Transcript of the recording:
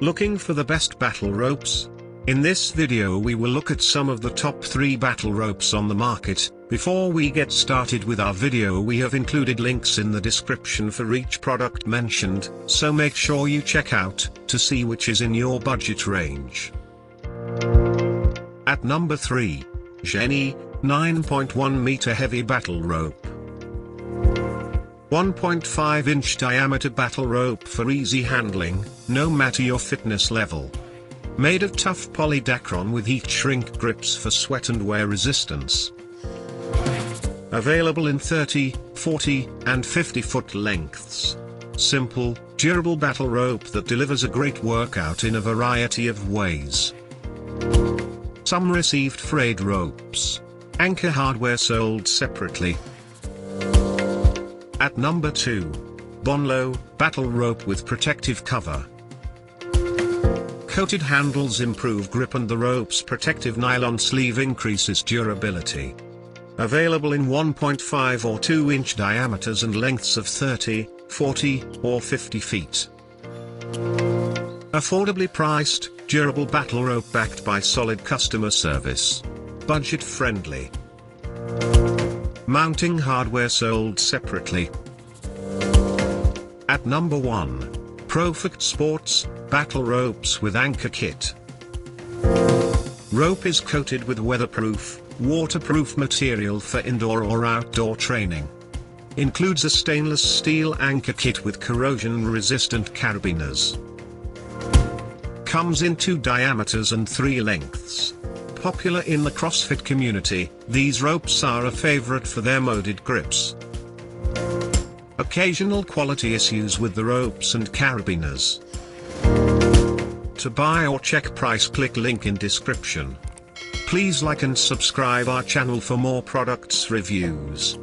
Looking for the best battle ropes? In this video we will look at some of the top 3 battle ropes on the market. Before we get started with our video, we have included links in the description for each product mentioned, so make sure you check out to see which is in your budget range. At number 3. ZENY 9.1 meter heavy battle rope. 1.5 inch diameter battle rope for easy handling, no matter your fitness level. Made of tough polydacron with heat shrink grips for sweat and wear resistance. Available in 30, 40, and 50 foot lengths. Simple, durable battle rope that delivers a great workout in a variety of ways. Some received frayed ropes. Anchor hardware sold separately. At number 2. Bonnlo battle rope with protective cover. Coated handles improve grip and the rope's protective nylon sleeve increases durability. Available in 1.5 or 2 inch diameters and lengths of 30, 40, or 50 feet. Affordably priced, durable battle rope backed by solid customer service. Budget friendly. Mounting hardware sold separately. At number 1. Profect Sports battle ropes with anchor kit. Rope is coated with weatherproof, waterproof material for indoor or outdoor training. Includes a stainless steel anchor kit with corrosion-resistant carabiners. Comes in 2 diameters and 3 lengths. Popular in the CrossFit community, these ropes are a favorite for their molded grips. Occasional quality issues with the ropes and carabiners. To buy or check price, click link in description. Please like and subscribe our channel for more products reviews.